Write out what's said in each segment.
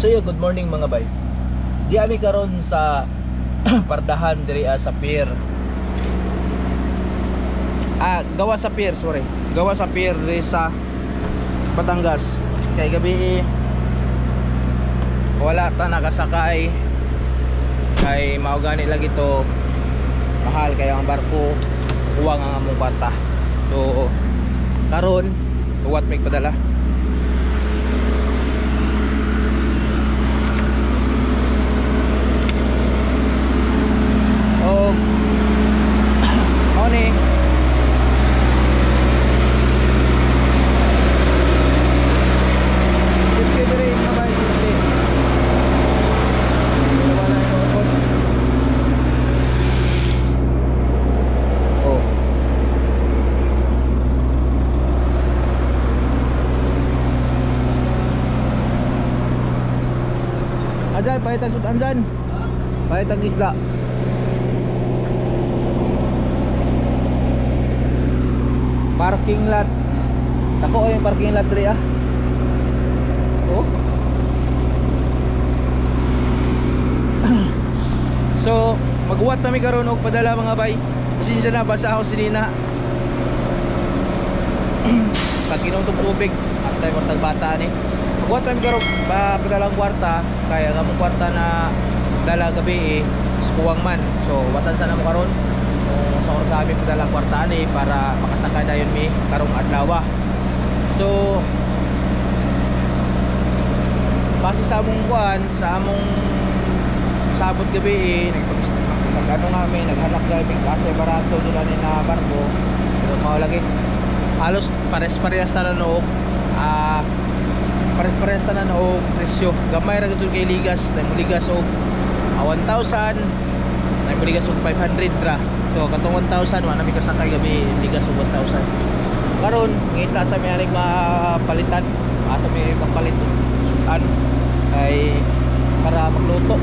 So yun, good morning mga bay. Di ami karon sa pardahan diri sa pier. Gawa sa pier, sorry. Gawa sa pier diri sa Batangas. Kay gabi wala ta nakasakay. Kay mao gani lang ito. Mahal kay ang barko uwang ang among kwarta. So karon uwat may padala. Og oni Anjan, pahitag sudan dyan. Pahitag isda. Parking lot. Ako yung parking lot diri Oh. So, maghuwat kami karon og padala mga bay. Pasensya na basa ako sinina. Pag kinutog tubig at tayo mortag bata ni. Maghuwat kami karon padalang kwarta kaya nga mo kwarta na dala gabi kuwang man. So, watan sana mo karon. Sa oras sa amin padalang kwarta ni para makasakay dayon mi karong adlaw. So, base sa among kuan, sa among sabot gabi nagano nga mi naghanap gabi kasi barato nila ni na barko. Pero mao lagi halos pares-parehas na no. Pares-parehas na no presyo. Gamay ra gud kay ligas, tay mo ligas og 1,000, tay mo ligas og 500 ra. So katong 1,000 wa na mi kasakay gabi ligas og 1,000. Karon ngita sa mi aning mapalitan, asa mi papalit sudan ay para magluto.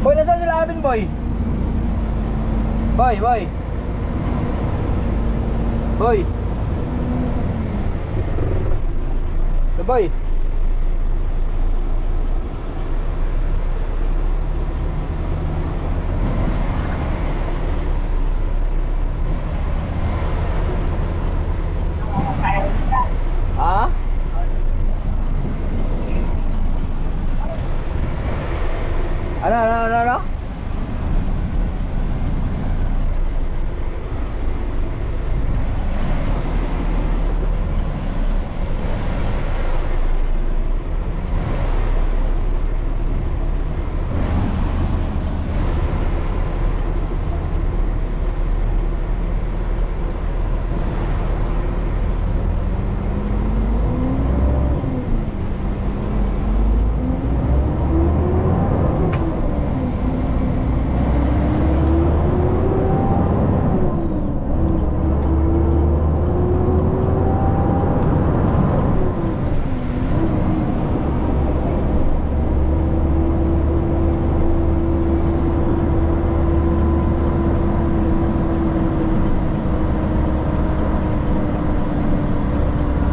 Boy, nasaan sila amin, boy? Boy. Boy. Boy. Ha? Ano?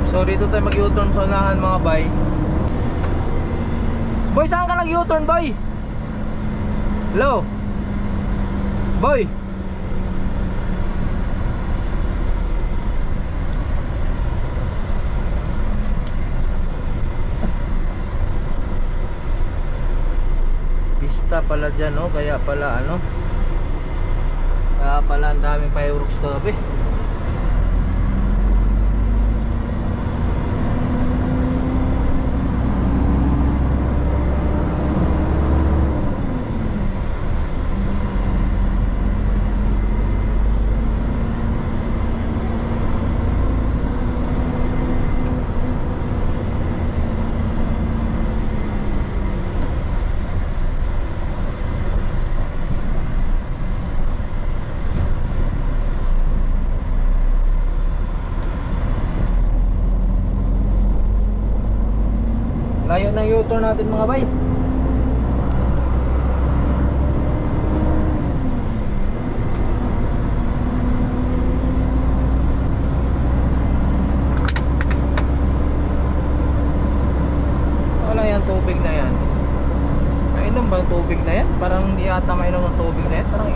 So dito tayo mag-U-turn sa unahan mga bay. Boy, saan ka nag-U-turn, boy? Hello? Boy? piyesta pala dyan, no? Kaya pala ano, kaya pala ang daming fireworks kagabi. Layo ng U-turn natin mga bay. Wala yan, tubig na yan. Mainom ba yung tubig na yan? Parang di ata mainom ng tubig na yan. Parang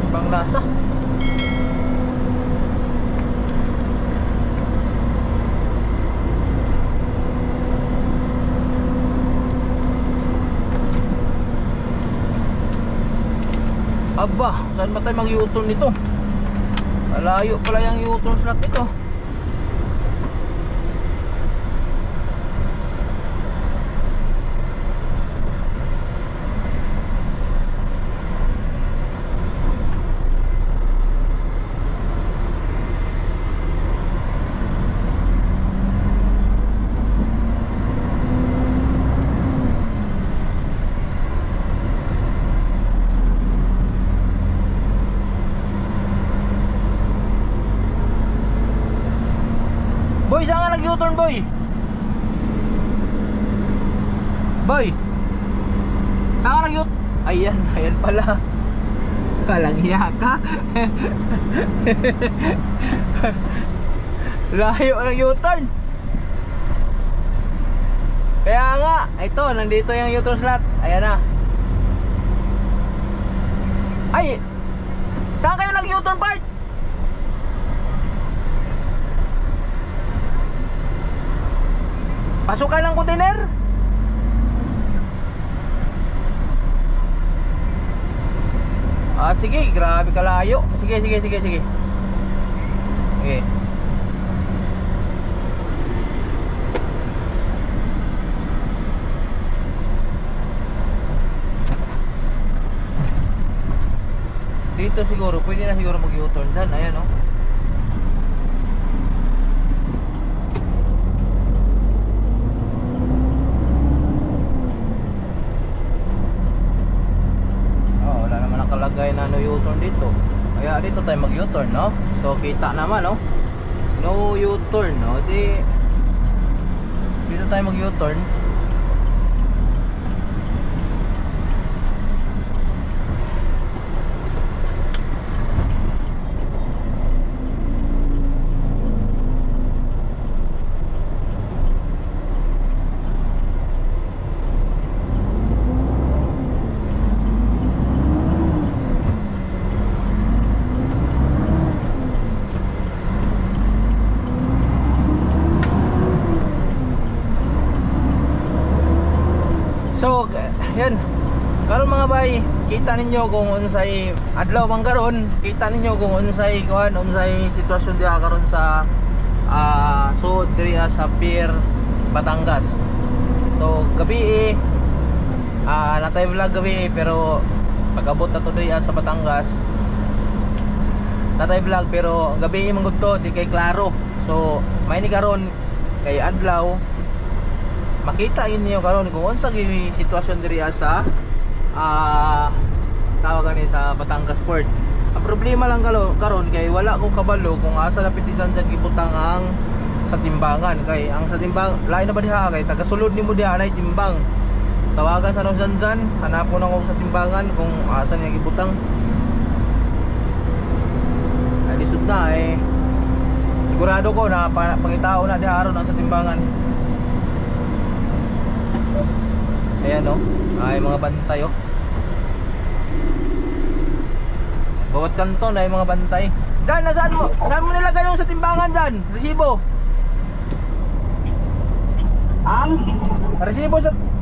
ibang lasa. Aba, saan ba tayo mag-U-turn nito? Malayo pala yung U-turn slot nito. Boy, saan ka nag-U-turn, boy? Boy, saan ka nag-U-turn? Ayan, ayan pala. Kalangya ka. Layo ng U-turn. Kaya nga, ito, nandito yung U-turn slot. Ayan na. Ay, saan kayo nag-U-turn part? Pasukan ng container? Ah, sige, grabe kalayo. Sige. Okay. Dito siguro, pwede na siguro mag-U-turn dyan. Ayan, no? Nakalagay na no U-turn dito. Kaya dito tayo mag U-turn, no? So kita naman, no? No U-turn, no? Dito tayo mag U-turn. So, yan. Karon mga bay, kita ninyo kung unsay adlaw man karon, kita ninyo kung unsay sitwasyon diha karon sa suod diri sa Pier Batangas. So, gabi natay vlog gabi pero pag-abot na to diri sa Batangas. Natay vlog pero gabi man gud to, di kay klaro. So, may ni karon kay adlaw makita niyo karon kung unsa gyud sitwasyon diri sa tawag ni sa Batangas Port. Ang problema lang karon kay wala ko kabalo kung asa lapit diyan gibutang ang sa timbangan kay ang sa timbang lain na ba diha kay taga-sulod nimo diha nay timbang. Tawagan sa Nozanzan, hanapon ako sa timbangan kung asa niya gibutang. Ay lisod na sigurado ko na pangitao na diha aron sa timbangan. Ayan o, ay mga bantay o. Bawat kanto na ay mga bantay. Diyan, saan mo nilagay yung sa timbangan dyan? Resibo.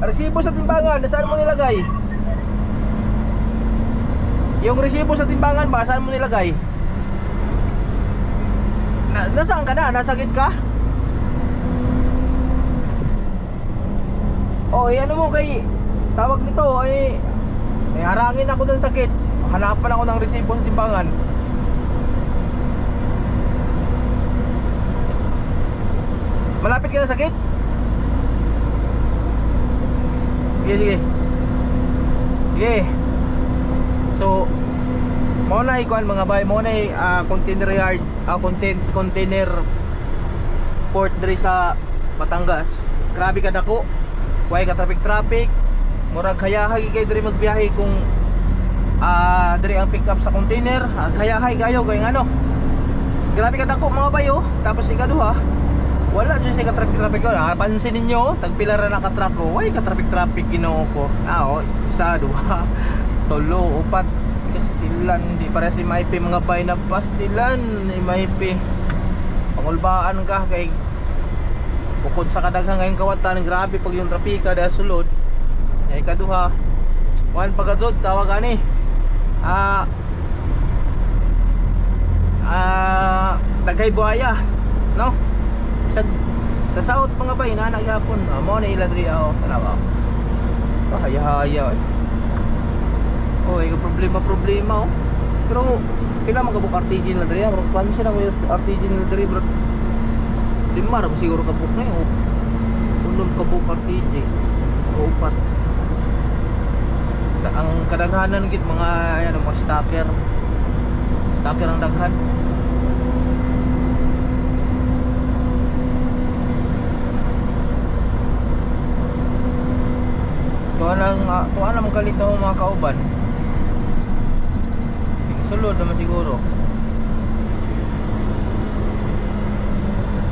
Resibo sa timbangan, saan mo nilagay? Yung resibo sa timbangan ba, saan mo nilagay? Nasaan ka na? Nasakit ka? Oh, ano mo kay tawag nito may harangin ako ng sakit. Hanapan ako ng resibo sa timbangan. Malapit ka na sakit? Sige. Sige. So, mo na ikuan mga bay, mo na container yard, container port diri sa Batangas. Grabe ka dako. Way ka traffic. Murag hayahay kay diri magbiyahe kung diri ang pick up sa container. Hayahay kayo kay ngano. Grabe ka dako mga bay oh. Tapos ikaduha, wala dyan siya ka-traffic ko. Pansin ninyo, tagpila ra naka-truck ko. Way ka-traffic ginoo ko. Isa, duha, tulo, upat. Pastilan, di para si Maype mga bay na pastilan ni Maype. Pangulbaan ka kay bukod sa kadaghang ngayong kawatan, grabe pag yung trapika dahil sulod. Ay kaduha, wan pagkadod tawag ani. Daghay buhaya, no? Sa south mga bay na nagyapon. Mo na ila diri tanawa. Haya-haya. Problema oh. Pero pila magabuk RTG na diri, bro. Pansin ako yung RTG na diri, bro. Lima ra siguro kabuk na oh. Unom kabuk RTG. O upat. Ang kadaghanan gid mga mga stalker. Stalker ang daghan. Kuha na mong kalito mga kauban. Sulod naman siguro.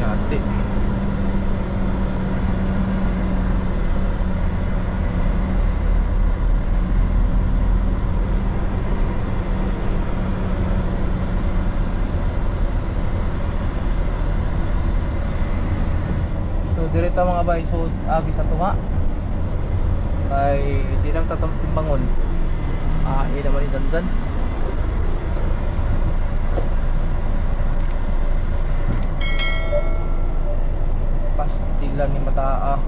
Yate. So direta mga bay, so agi sa tunga ay di lang tatamtimbangon. Ina naman isansan. Pastilan ni mataa.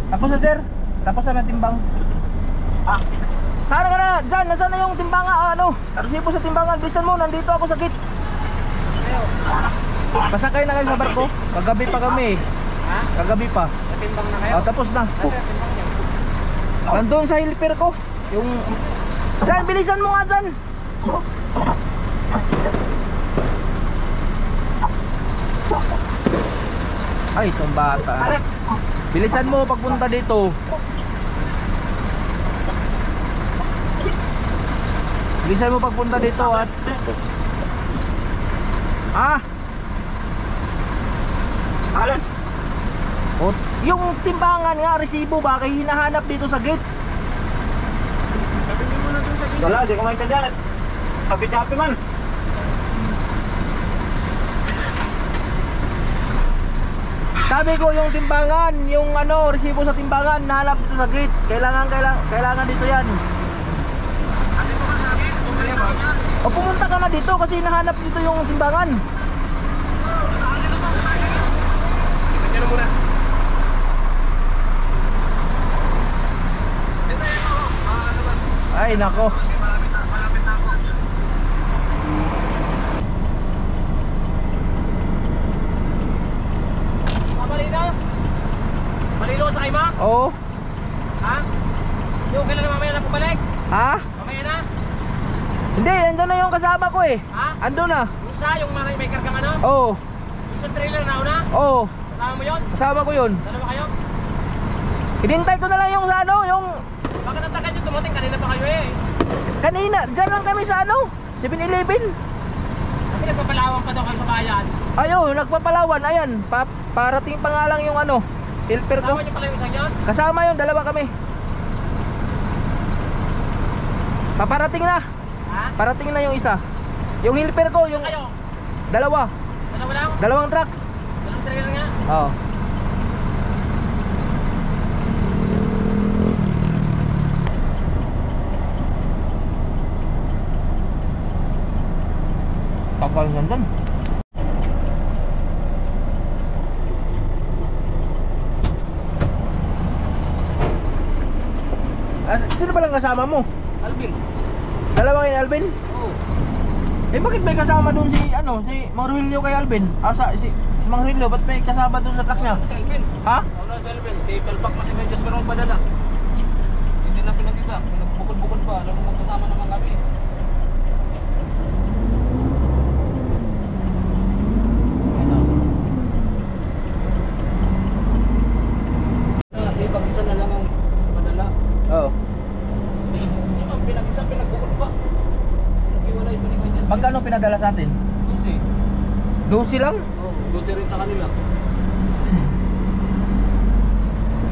Tapos na sir, tapos na timbang. Sana ka na, dyan, nasaan na yung timbangan, resibo sa timbangan, bilisan mo, nandito ako sakit. Pasakay na kayo sa barko, kagabi pa kami. Kagabi pa. Natimbang na kayo? Tapos na. Nandun sa helper ko, yung, dyan, bilisan mo nga dyan. Ay, itong bata. Bilisan mo pagpunta dito. Bilisan mo pagpunta dito at Alan? O, yung timbangan nga, resibo ba kay hinahanap dito sa gate? Sabihin mo na dun sa gate. Wala, di kumain ka dyan. Sabi-sabi man. Sabi ko yung timbangan, yung resibo sa timbangan, nahanap dito sa gate. Kailangan dito yan. O pumunta ka na dito kasi nahanap dito yung timbangan. Ay nako. Malapit na ako. Malino sa kay ma? Oo. Ha? Yung kailan na mamaya na pabalik? Ha? Mamaya na? Hindi, andun na yung kasama ko eh. Ha? Andun na. Yung isa, yung may kargang Oo. Yung sa trailer na una? Oo. Kasama mo yun? Kasama ko yun. Dalawa kayo? Hinintay ko na lang yung sa yung Bakit ang tagal nyo dumating? Kanina pa kayo eh. kanina, dyan lang kami sa 7-Eleven. Kasi nagpapalawang pa daw kayo sa bayan. Ayo, nagpapalawan, ayan. Parating pa nga lang yung helper ko. Kasama nyo pala yung isang yun? Kasama yun, dalawa kami. Paparating na. Ha? Parating na yung isa. Yung helper ko, yung Kayo? dalawa. Dalawa lang? Dalawang truck. Dalawang trailer nga? Oo. Tagal yan dun. Sino palang kasama mo? Alvin? Dalawa kay Alvin? Oo. Eh bakit may kasama dun si si Mang Ruilio kay Alvin? Si Mang Ruilio, ba't may kasama dun sa truck niya? Si Alvin? Ha? Ako na si Alvin. Kay Palpak mo si Kay Jasper ang padala. Hindi na pinag-isa. Bukod-bukod pa. Alam mo magkasama naman kami. Pag-isa na lang ang padala. Oo. Hindi man pinag-isa, pinagbukod pa. Naghiwalay pa ni Kay Jasper. Magkano pinadala sa atin? 12 12. lang? Oo, 12 rin sa kanila.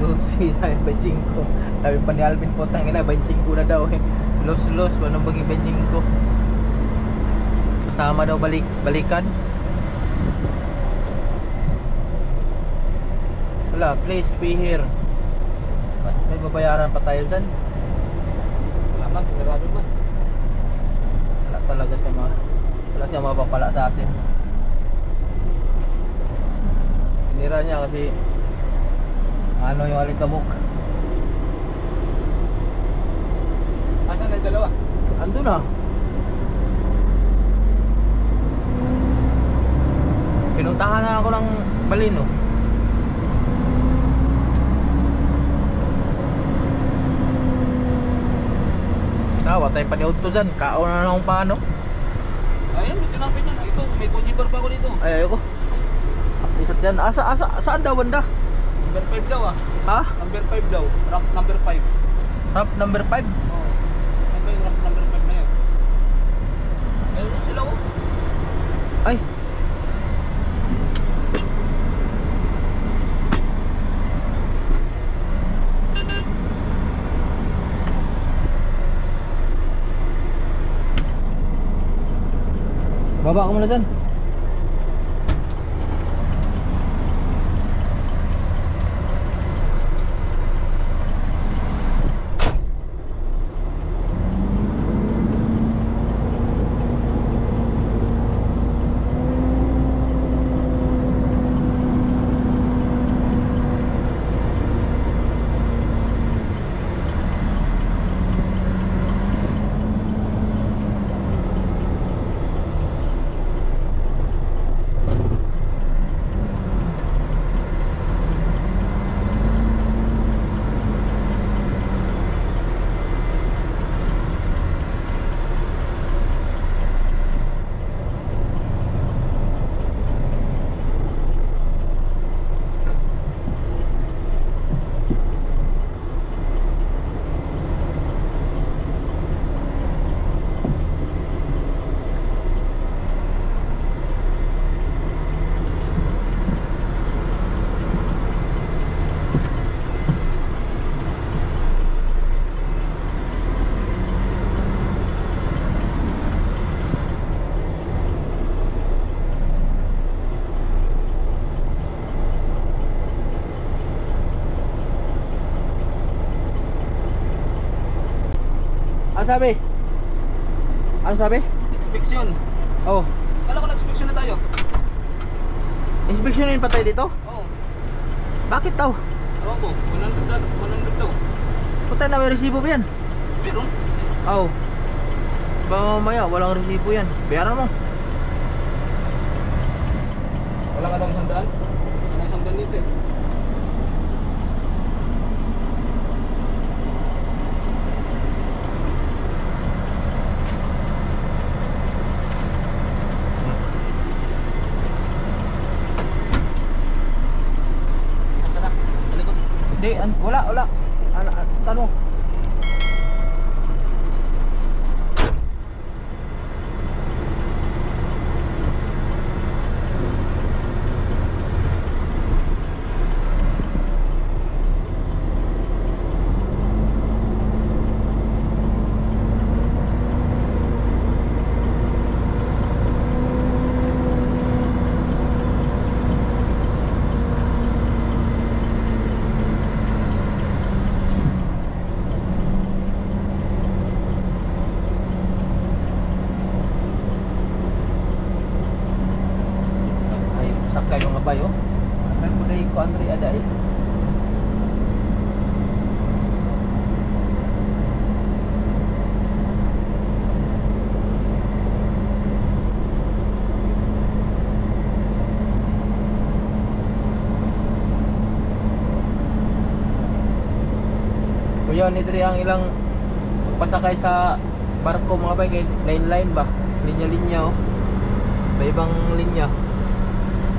12 na yung benching ko. Sabi pa ni Alvin po, tangina, benching ko na daw eh. Los, paano baging benching ko? Kasama daw balikan. Wala, please be here. May babayaran pa tayo dyan. Wala man, sigurado man. Wala talaga siya mapapala sa atin. Pinira niya kasi ano yung alikabok. Asan na yung dalawa? Ando na. Pinuntahan na ako ng Balino. Watay pa ni Otto dyan. Kaon na lang paano. Ayun, may tinapin yan. Ito, may kujibar pa ako dito. Ay, ayoko. Isat dyan. Saan daw banda? Number 5 daw ah. Ha? Number 5 daw. Ramp number 5. Ramp number 5? Oo. Ano ba yung ramp number 5 na yun? Ayun sila oh. Ay. Baba ka muna dyan. Ano sabi? Ano sabi? Inspection. Oh, Kala ko nag-inspection na tayo. inspeksyonin pa tayo dito? Oo. Bakit daw? Ewan ko. 100 daw. Puta na, may resibo ba yan? Meron. Oh. Baka mamaya walang resibo yan. Bayaran mo. Wala ka daw 100? Wala 100 dito eh. Nasa na? Sa likod. Hindi, wala. Tanong. sakay mga bayo. Kan mo dai ko Andre ada eh. Kuya ni diri ang ilang pasakay sa barko mga bay, kay line ba, linya-linya oh, may ibang linya.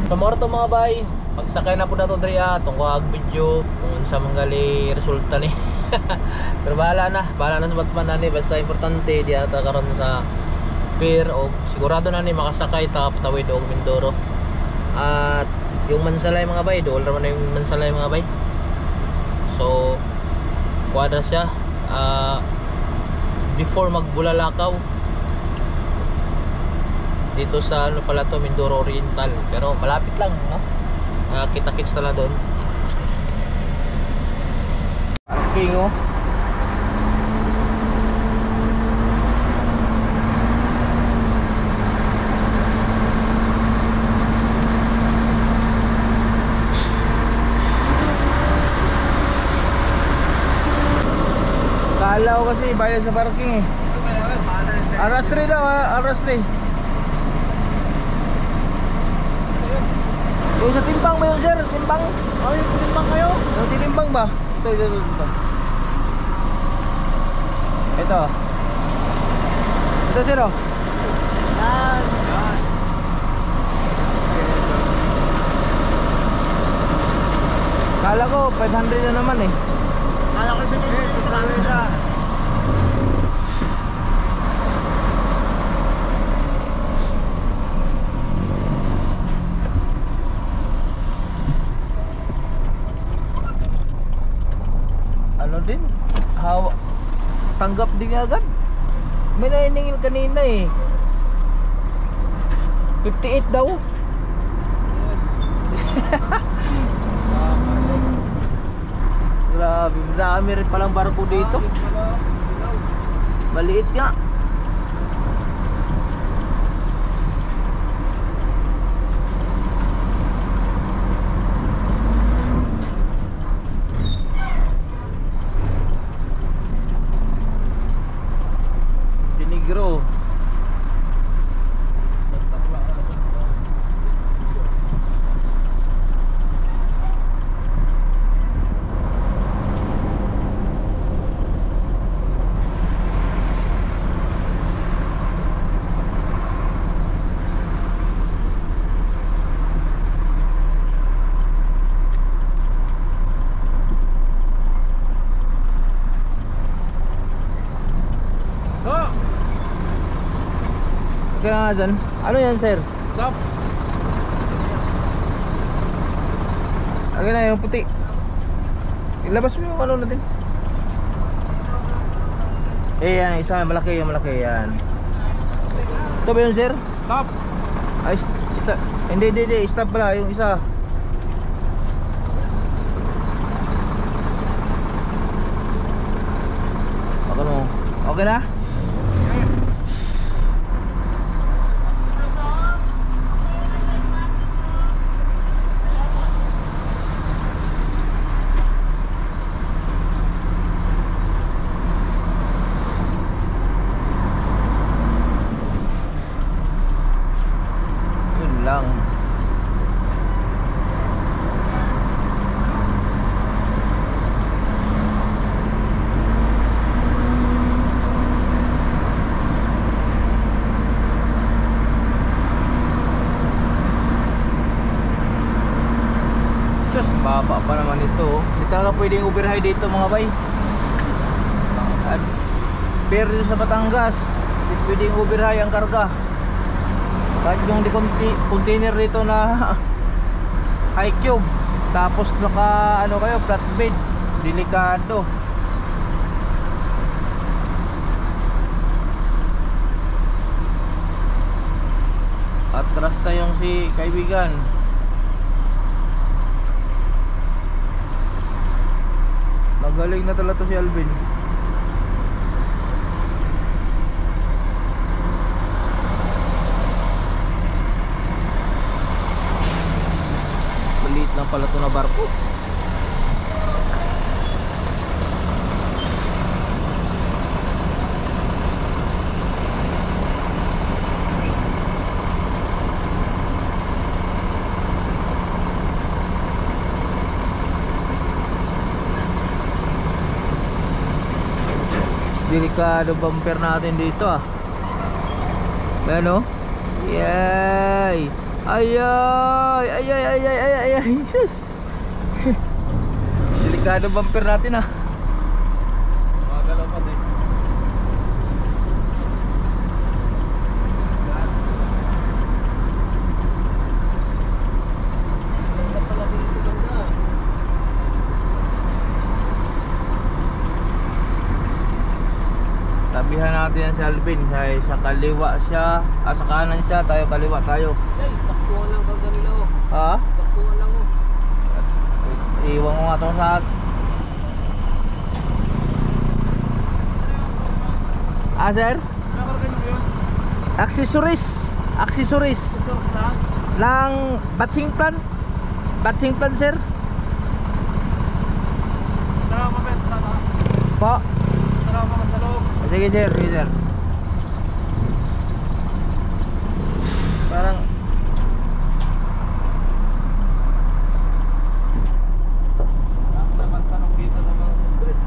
So more to mga bay, pagsakay na po na to diri tungkol video kung sa manggali resulta ni. Pero bahala na sa batman na ni, basta importante di ata karon sa pier o sigurado na ni makasakay ta patawid og Mindoro. At yung Mansalay mga bay, dool raman na yung Mansalay mga bay. So kuadra siya before magbulalakaw dito sa ano pala to, Mindoro Oriental, pero malapit lang no? Kita-kits na lang doon. Parking oh. Kala ko kasi bayad sa parking eh. Aras 3 daw, aras 3. Yung sa timbang ba yun sir? Timbang? Oh, yung timbang kayo? Yung tinimbang ba? Ito. Ito sir oh. Yan. Kala ko 500 na naman eh. Kala ko binigay sa camera. Ano din? Tanggap din agad. May nainingil kanina eh. 58 daw. Grabe, marami rin palang barko dito. Maliit nga. Dinigro. Kaya nga dyan. Ano yan sir? Stop. Agad na yung puti. Ilabas mo yung ano natin. Eh yan, isa malaki, yung malaki yan. Ito ba yun sir? Stop. Ay, ito. Hindi, stop pala yung isa. Okay na? Lang. Just baba pa naman ito. Hindi talaga pwedeng overhigh dito mga bay. Pero dito sa Batangas, hindi pwedeng overhigh ang karga. Kahit yung container dito na high cube, tapos naka ano kayo, flatbed, delikado. Atras na yung si kaibigan. Magaling na talaga to si Alvin. Maliit lang pala ito na barko. Delikado bumper natin dito ah. Ayan o. Yay. Ayay. Ayay. Sus. Delikado bumper natin ah. Magalaw pa din. Tabihan natin yan si Alvin. Sa kaliwa siya, sa kanan siya, tayo kaliwa tayo. Ay, saktuhan lang kang kanila oh. Ha? Saktuhan lang oh. Iwan ko nga ito sa sir? Accessories. Source lang? Ng batching plan. Batching plan sir. Tara pa Ben, sana. Po. Tara pa sa loob. Sige sir, sige sir. Parang Dapat tanong dito sa mga street.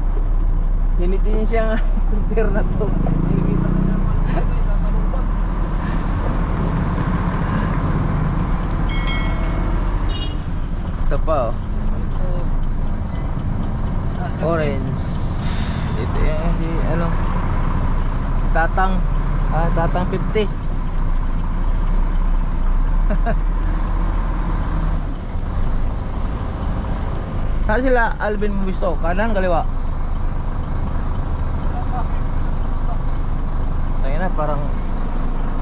hinitin siya nga repair na to. Nakikita na niya naman dito, tatanong ba? Ito pa oh. Ito. Orange. Ito yung si ano Tatang. Tatang 50. Saan sila Alvin mo gusto? Kanan, kaliwa? Tayo na parang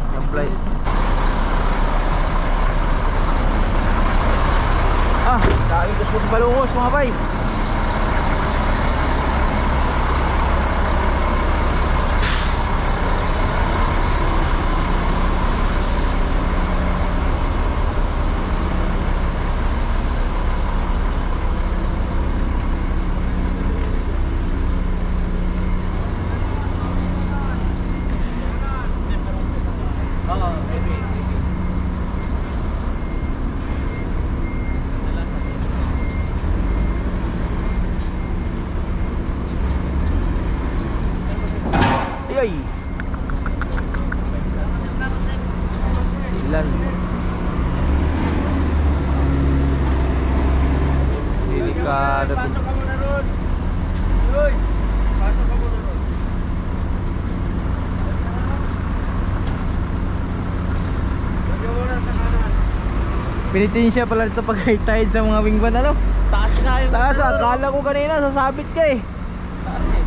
supply. Dahil gusto sa balungos mga bay. Ay. Ilan? Delikado to. Pasok ka muna ron. Uy, pasok ka muna ron. Lagyan mo na sa kanan. Pinitin siya pala dito pag high tide sa mga wingman ano? Taas na yung Taas, akala ko kanina sasabit ka eh. Taas eh.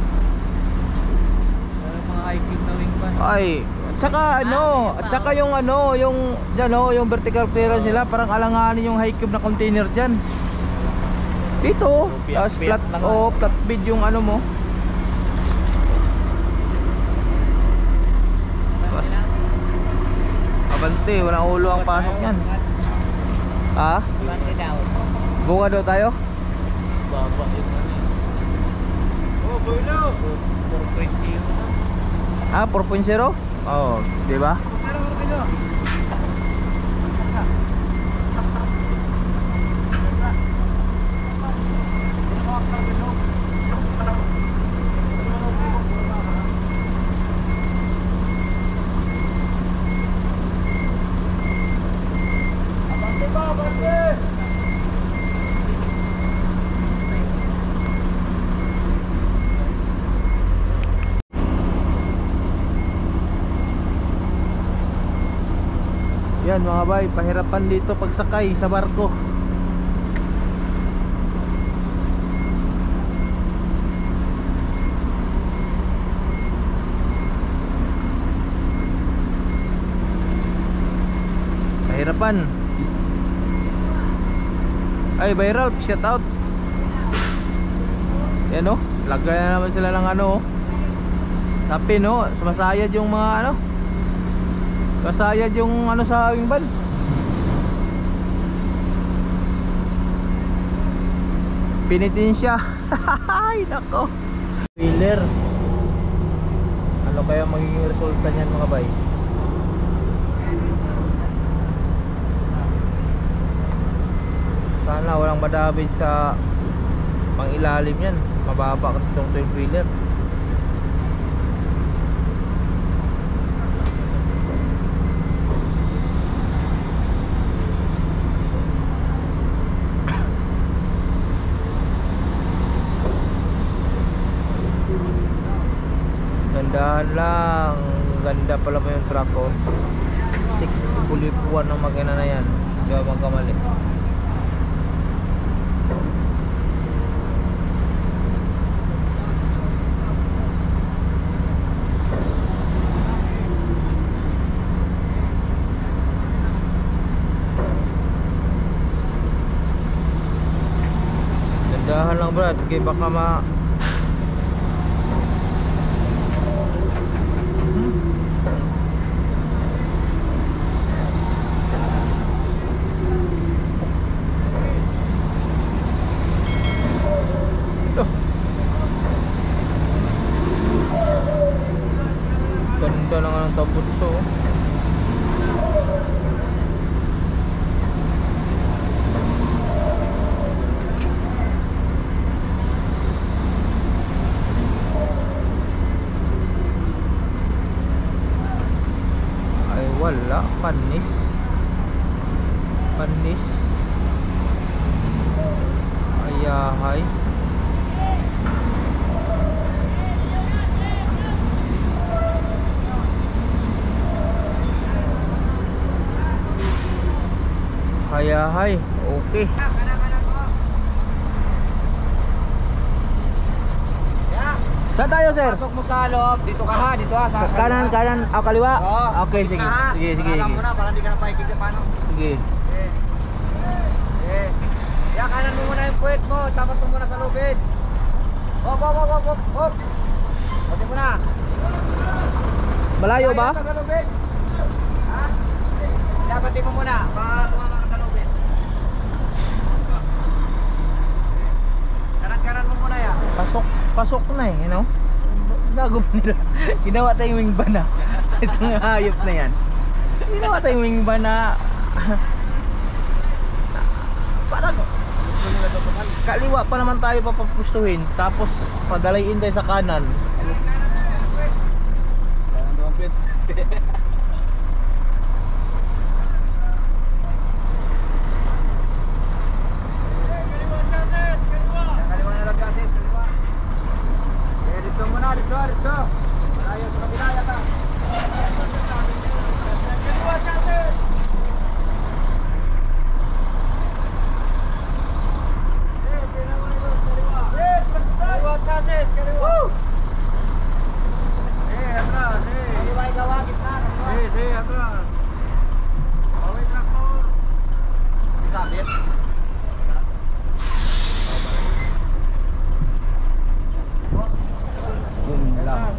Mga hiking na wingman. Ay, at saka ano, at saka yung ano, yung dyan oh, yung vertical clearance nila parang alanganin yung high cube na container dyan. Dito, tapos flat, flat bed yung ano mo. Tapos, abante, walang ulo ang pasok yan. Ha? Bunga daw tayo? Baba yung ano eh. Oh, boylo! 4.0. 4.0? Oh, di ba? Pero ano kayo? Abante ba, abante! Yan mga bay, pahirapan dito pagsakay sa barko. Pahirapan. Ay, viral, shout out. Yan oh, lagay na naman sila ng ano oh. Tapi no, sumasayad yung mga ano. Kasayad yung ano sa wingman. Pinitin siya. Ay nako. Wheeler. Ano kaya magiging resulta niyan mga bay? Sana walang madamage sa pangilalim yan. Mababa kasi itong 12 wheeler. Gandahan lang. Ganda pala mo yung truck ko. 6 pulipuan ng makina na yan. Hindi ako magkamali. Gandahan lang brad. Kaya baka ganda na nga ng tambutso. Ay wala, panis. Panis. Ayahay. Hayahay, okay. Saan tayo sir? Pasok mo sa loob, dito ka ha, dito ha. Sa Kanan, kanan, kaliwa? Oo, Okay, sige. Sige, sige. Alam mo na, para hindi ka na paikis paano. Sige. Ya, kanan mo muna yung puwet mo, tapat mo muna sa lubid. Hop, hop, hop, hop, hop. Pati mo na. Malayo ba? Ayaw ka sa lubid. Ha? Ya, pati mo muna, para tumama ka sa lubid. Kanan-kanan mo muna ya. Pasok na eh, you know? Bago pa nila. Ginawa tayong wing ban na. Itong hayop na yan. Ginawa tayong wing ban na parang kaliwa pa naman tayo papapustuhin. Tapos padalayin tayo sa kanan. Kanan doon, pit. Kaliwa na lang kasi, kaliwa. Dito muna, dito. Malayo sa kabila yata. Kaliwa kasi. Kaliwa kasi, kaliwa. Atrás, kaliwa ikaw, gitna. Atrás. Away traktor. Isabit. Yun lang.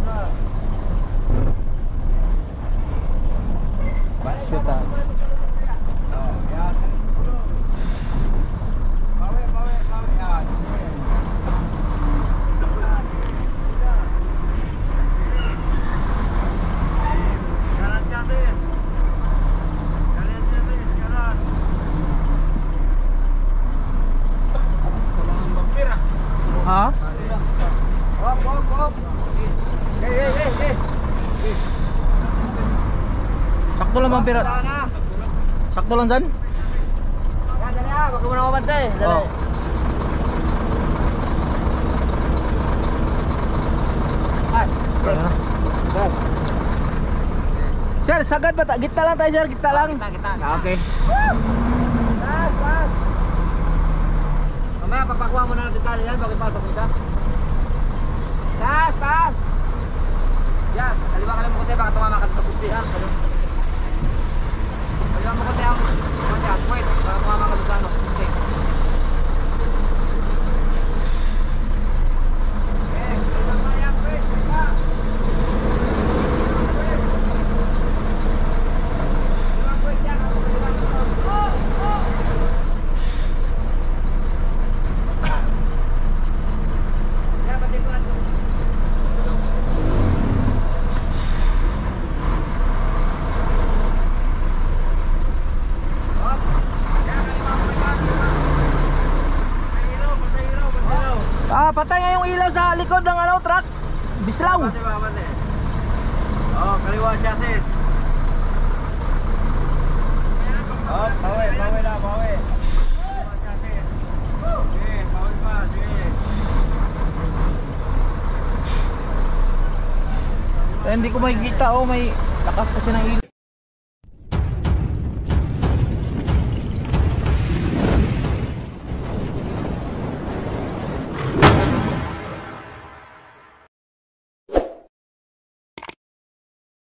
Basyuta. Ha? Hop. Hey. Sakto lang mga pira. Sakto lang dyan? Dali ha, wag mo na mabantay. Dali. Oh. Ay, Yes. Sir, sagad ba? Gitna lang tayo sir, gitna lang. Gitna. Ah, okay. Gas. Mamaya papakuha mo na ng detalye yan bago ipasok mo siya. Taas. Yan, kaliwa ka lang mo konti baka tumama ka sa pusti ha. Kaliwa mo konti ang wait, baka tumama ka sa ano, pusti. Kaliwa mo yan, wait. Napatay nga yung ilaw sa likod ng ano, truck. Bislaw. Mate. Oh, kaliwa chassis. Oh, bawi na, bawi. Kaliwa chassis. Okay, bawi pa, sige. Hindi ko makikita, oh, may lakas kasi ng ilaw.